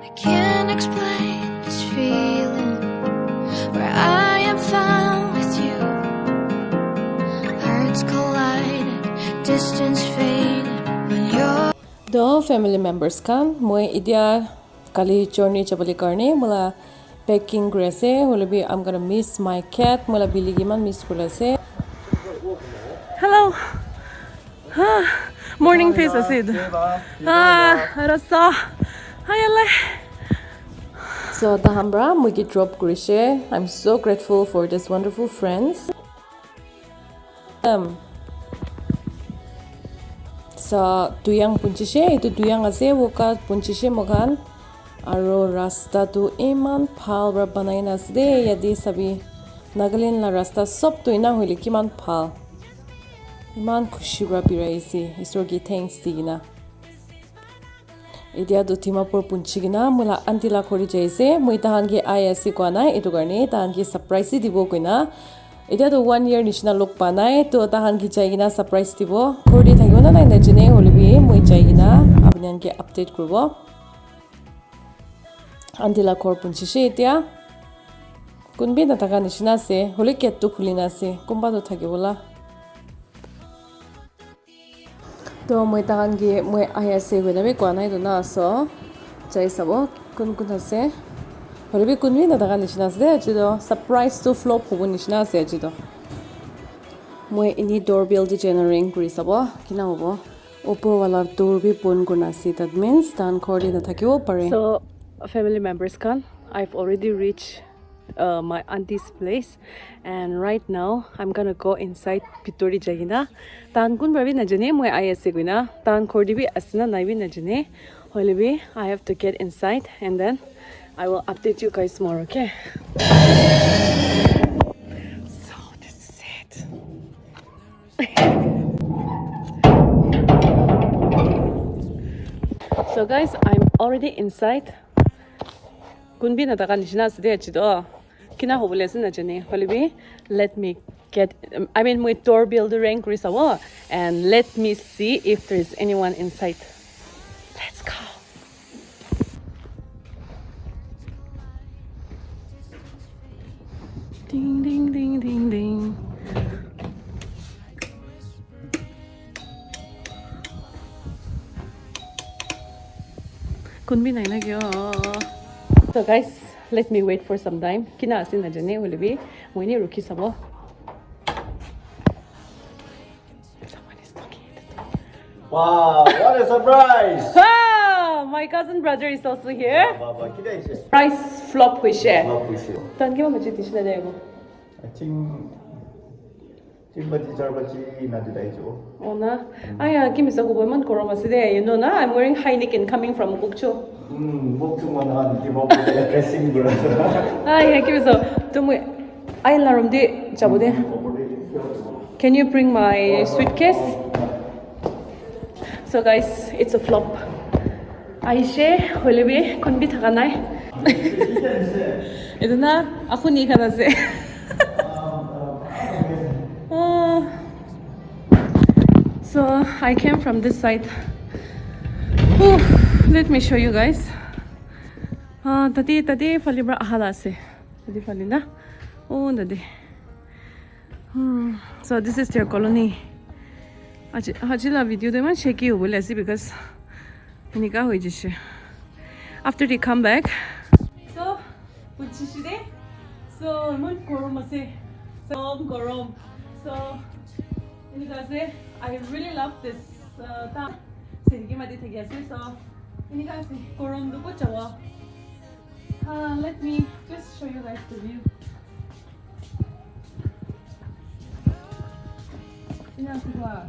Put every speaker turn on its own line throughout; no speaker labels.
I can't explain this feeling where I am found with you. Hearts collided, distance faded when you're.
The family members kan moi idia kali journey chabali karne mala packing grase holibi I'm gonna miss my cat mala biligi man miss kulase. Hello. Morning face asid. Rasa. Hi Allah. So the hambra mugi drop kurishe. I'm so grateful for this wonderful friends. Sa tuyang punchishe itu tuyang ase woka punchishe mogan aro rasta tu iman phal bra banai na ase yadi sabi Nagaland la rasta sob tu ina hoile kiman phal iman khushi bra biraisi isor gi thanks digina edia do Dimapur punchigina mula antila khori jaise moi tahan gi ISC ko nai etu garne tahan gi surprise dibo koina etia to 1 year nishna lok pa nai to tahan gi chaigina surprise dibo khori thagibo na nai na jine holibi moi chaigina apnan ke update kurbo antila khor punchishi etia kunbi na taka nishna se holi ket to khulina se kumba to thagibola to moi tahan gi moi ISC go na be ko nai do na so chai sabo kun kun ase holibi kunbi na taka nishna se ajido surprise to flop hobo nishna ase ajido moi ini doorbell di generating kuri sabo kina hobo opor wala door bi pon kurna ase that means tan khori na thakibo pare. So family members kan I've already reached my auntie's place and right now I'm gonna go inside pitori jagina tan kun brabi na jane moi ISC guina tan khori bi asna nai bi na jane holibi I have to get inside and then I will update you guys more, okay? So this is it. So guys, I'm already inside. Kunbi na taka nishna side achido. Kina hobole sin ajane. Holibi, let me get. I mean, my doorbell the rank risawa, and let me see if there is anyone inside. Let's go. Ding ding ding ding ding. Kunbi nahi na kyo. So guys, let me wait for some time. Kina asin na jane holibi. Moi ni ruki sabo. Someone is talking at the door.
Wow, what a surprise!
Ah, my cousin brother is also here.
Baba, kida ise?
Price flop huishe.
Love wish you.
Tan ki ma machi tishna dego.
I think Chimbaji Charbaji Nadidaijo.
Ona. Aya kimisa ko boyman koroma side. You know na I'm wearing Heineken coming from Bukcho.
Boktuman Dimapur dressing bro.
Aya kimisa. Tumu ay larom di jabode. Can you bring my suitcase? So guys, it's a flop. Aishe holibi kunbi thaka nai. Ito na ako ni kana se. So I came from this side. Whew, let me show you guys. Tadi falibra ahala se. Tadi falina. Oh, tadi. So this is their colony. Hajila video de man shaky ho bole ase because nika hoi jise. After they come back. So puchishide. So mon gorom ase. So gorom. So I really love this ta sergi madi thagi ase so inika ase gorom do ko chawa. Let me just show you guys the view. Ina suwa.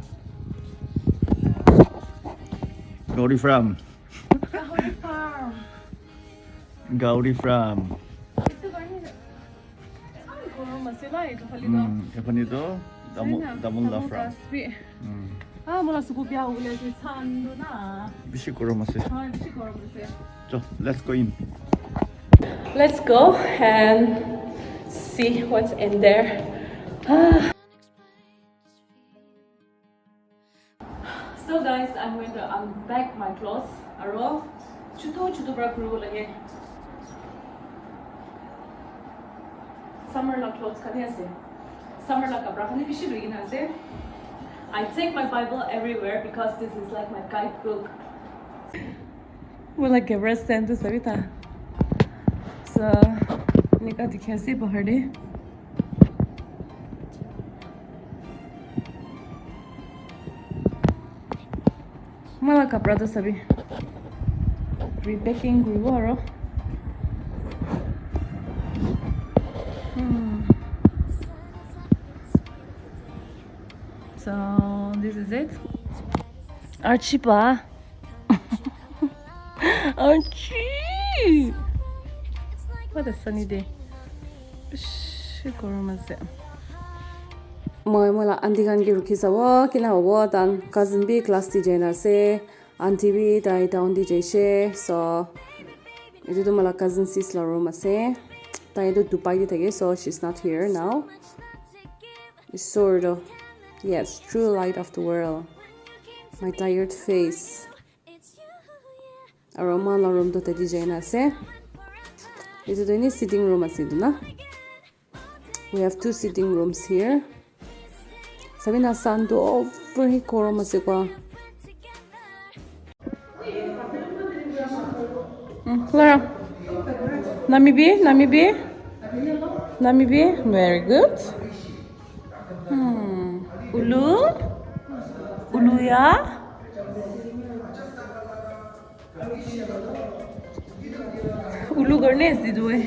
Gauri from.
Gauri farm.
Gauri from.
Ito gani. Gorom ase la ito falida.
Epanito Damula from.
Mula suku biya ho bole ase sando na.
Bishi Koromase.
Bishi gorom ase.
So let's go in.
Let's go and see what's in there. So guys, I'm going to unpack my clothes. Aro, chudo bra kuru lage. Summer la clothes kani ase. Summer la kapra kani bishi luigina ase. I take my Bible everywhere because this is like my guidebook. Well, like a rest stand to Savita. So, nika dikhasi bahar de. Mala kapra to sabi. Repacking guru aro. So this is it. Archie ba. Archie. What a sunny day. Moi mola auntie kan ki rukhi sawo kina hobo tan cousin bi class DJ na se auntie bi dai down DJ she so itu to mala cousin sis la room ase tai do Dubai di thake so she's not here now. It's sort of yes, true light of the world. My tired face. Aroma la room to ta DJ na se. Itu to ni sitting room ase na. We have 2 sitting rooms here. Sabina Sando over he korom ase kwa. Clara. Namibi. Very good. Ulu ya. Ulu गर्ने यस्तो दुवै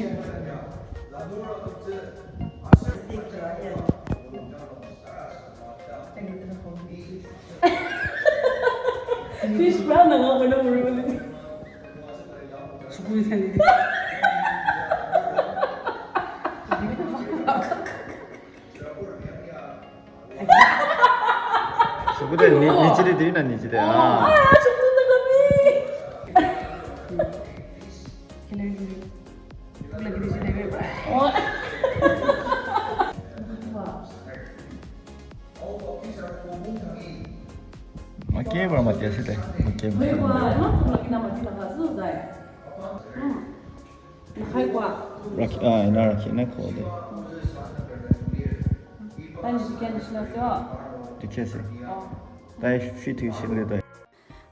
Fish brown na nga ako na marunong. Sukuy sa nito.
Sukuy nichide din na nichide. Ah,
sukuy na kami. Lagi di sini bebas.
Makin berapa mati sih teh? Makin. Raki ina raki na ko de. Dikese. Dai fit shile dai.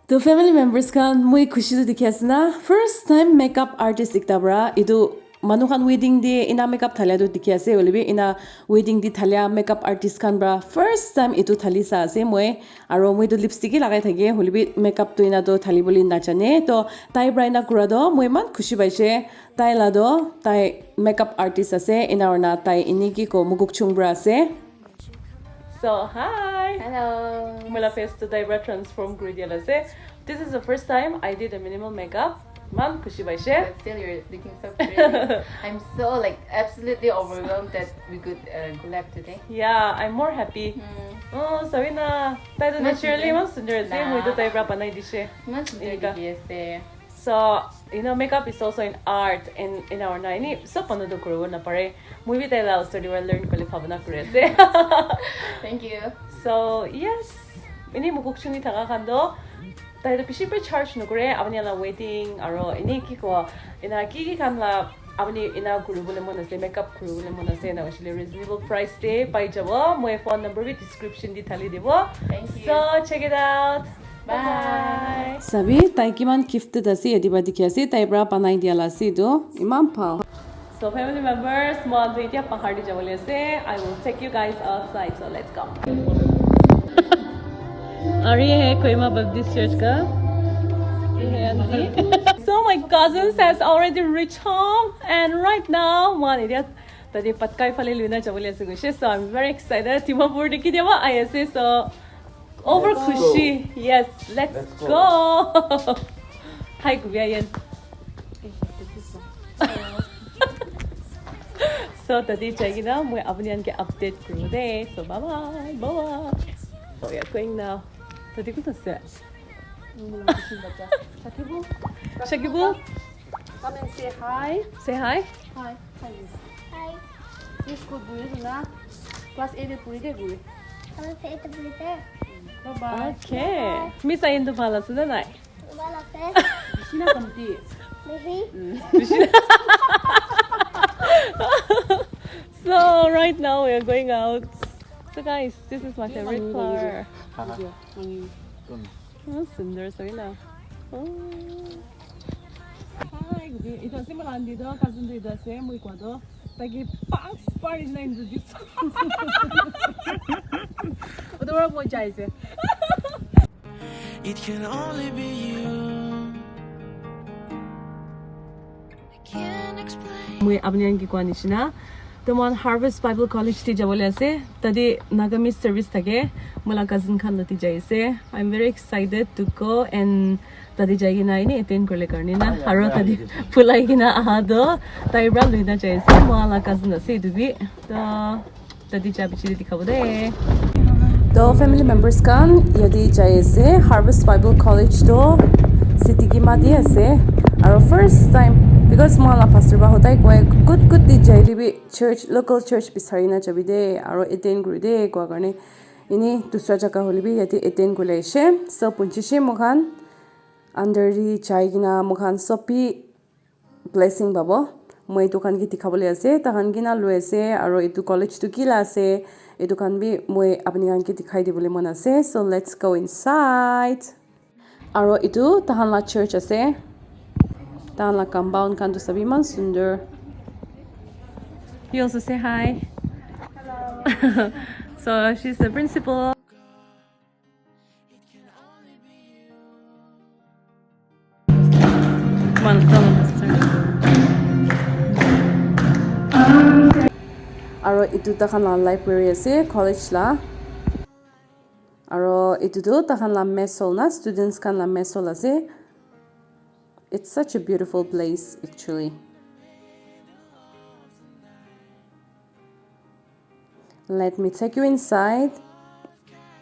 The family members kan moi khushi to dikhes na first time makeup artist iktabra idu Manukan wedding day ina makeup thalia do dikhi ase holebi ina wedding di thalia makeup artist kan bra first time itu thali sa ase moi aro moi do lipstick lagai thake holebi makeup to ina do thali boli na chane to tai bra ina kura do moi man khushi baise tai la do tai makeup artist ase ina orna tai ini ki ko muguk chung bra ase. So hi.
Hello.
Mula face to tai bra transform gradient ase. This is the first time I did a minimal makeup. Man, khushi baise.
But still, you're looking so pretty. I'm so absolutely overwhelmed that we could collab today.
Yeah, I'm more happy. Oh, sabi na tayo naturally mas sundar ase mo ito tayo pra panay dishe.
Much better yes.
So, makeup is also an art in our naini. So panodo kuro na pare. Movie tayo la study where learn ko lipabana kuro ase.
Thank you.
So, yes. Ini mukukchuni takakando. Tayo pishi pa charge no kore abani la wedding aro ini kiko ina kiki kan la abani ina guru bole mo na se makeup guru bole mo na se na actually reasonable price de pai jabo mo phone number bi description di thali debo.
Thank you.
So check it out.
Bye.
Sabi tai kiman gift dasi ediba dikhasi tai bra panai diala si do imam pa. So family members mo adu itia pahar di jabole ase. I will take you guys outside, so let's go. Ari hai koi ma this church ka. So my cousins has already reached home and right now one idiot tadi patkai phale luna jabole ase gushe. So I'm very excited. Timapur dikhi deba ISA so over khushi. Yes, let's go. Hi Gubiayan. So tadi chagina moi abnian ke update kuru de. So bye bye. So we are going now. Tadi ko tase. Shakibu.
Come and say hi.
Say hi.
Hi. Hi. This school guru na. Class 8 puri de guru.
Come say it to
Bye bye.
Okay. Miss Ayin to pala sa nanay.
Bye.
Bishina kamti.
So right now we are going out. So guys, this is my favorite flower. Sundar na. Hi, ito si Malandi do, cousin do ito si muy kwado. Tagi pang party na introduce. Odora mo jaise.
It can only be you.
I can't explain.
Muy abniyan ki kwani shina. Tomon Harvest Bible College ti jabole ase. Tadi Nagamis service thake. Mula cousin khan lati jaise. I'm very excited to go and tadi jagi na ini attend korle karni na. Haro tadi pulai kina aha do. Tai bra luina jaise. Mula cousin ase dubi. Tadi jabi chiri dikhabo de.
तो family members kan yadi jai ase Harvest Bible College to city ki madi ase aro first time because mala pastor ba hotai koi good di jai libi church local church bisari na jabi de aro attend guru de kwa karne ini dusra jaga holibi yadi attend gule she so punchishi mokhan under ri jai gina mokhan sopi blessing babo moi dukan ki dikhabole ase tahan gina loi ase aro itu college tu kila ase etu kan bi moi apni kan ki dikhai dibole mon ase so let's go inside aro itu tahan la church ase tahan la compound kan tu sabi man sundar
You also say hi. Hello. So she's the principal. Come on, tell them this turn.
aro itu tahan la library ase college la aro itu tu tahan la mess hall na students kan la mess hall ase it's such a beautiful place actually let me take you inside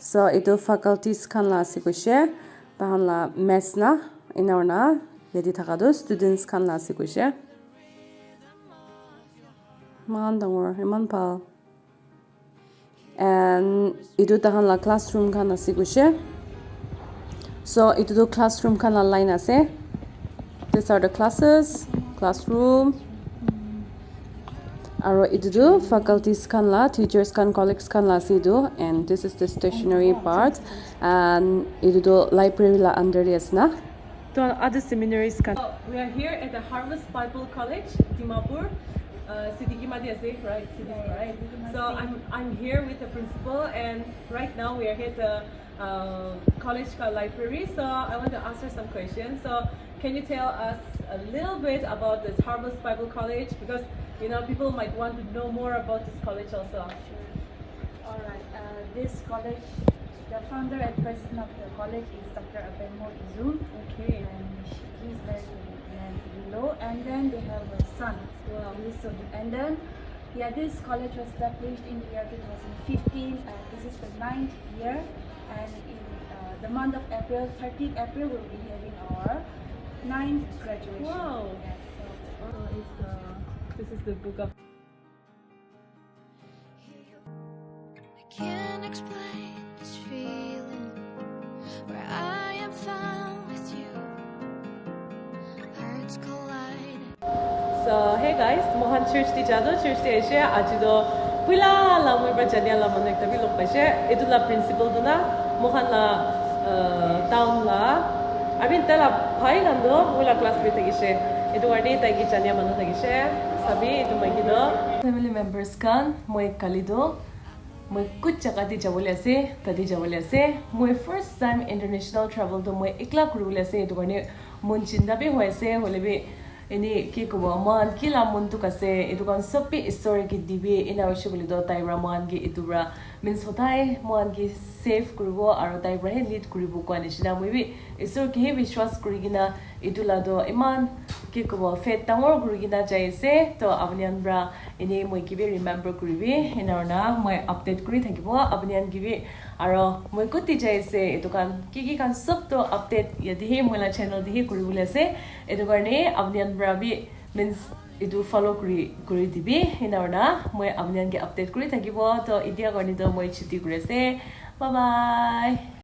so itu faculties kan la ase koishe tahan la mess na inorna yadi thaka do students kan la ase koishe man dangor iman pal and itu tahan la classroom kan ase koishe so itu do classroom kan la line ase these are the classes classroom aro itu do faculties kan la teachers kan colleagues kan la ase do and this is the stationery part and itu do library la under yes na
To other seminaries kan. We are here at the Harvest Bible College, Dimapur. City Kimadi ase, right? City, right? So I'm here with the principal, and right now we are here at the college library. So I want to answer some questions. So can you tell us a little bit about this Harvest Bible College, because you know people might want to know more about this college also.
Alright, this college, the founder and president of the college is Dr. Abemo Izum.
Okay.
And he's married to below, and then they have a son.
Wow.
And then, yeah, this college was established in the year 2015. This is the 9th year, and in the month of April, 13th April, we'll be having our 9th graduation.
Wow.
Yes, so,
This is the book of.
I can't explain this feeling where I am found with you. Hearts collide.
So hey guys, mohan church ti jado church ti aise ajido pula la moi ba jania la mon ekta bi lok paise etu la principal du na mohan la town la abin tela bhai gan do mula class bi tagise etu garde ta gi jania manu tagise sabi etu mai gi do family members kan moi kalido moi kuch jaga ti jabole ase tadi jabole ase moi first time international travel do moi ekla kurule ase etu garde mon chinda bi hoise holebi ini ki ko man kila muntu kase edu kan sopi story ki dibi ina hoise boli do tai raman ki idura means hotai man ki save kuribo aro tai brahe lead kuribo ko anishina moi bi isor ki vishwas kurigina idula do iman ki ko fet tangor kurigina jaise to abnian bra ini moi ki bi remember kuribi ina na moi update kuri thakibo abnian ki bi aro moi kutti jaise edu kan ki kan sob to update yadi he moi la channel di he kuribule ase edu karne abnian brabi means edu follow kuri dibi hinarna moi abnian ge update kuri thakibo to idia karni to moi chuti kuri ase bye bye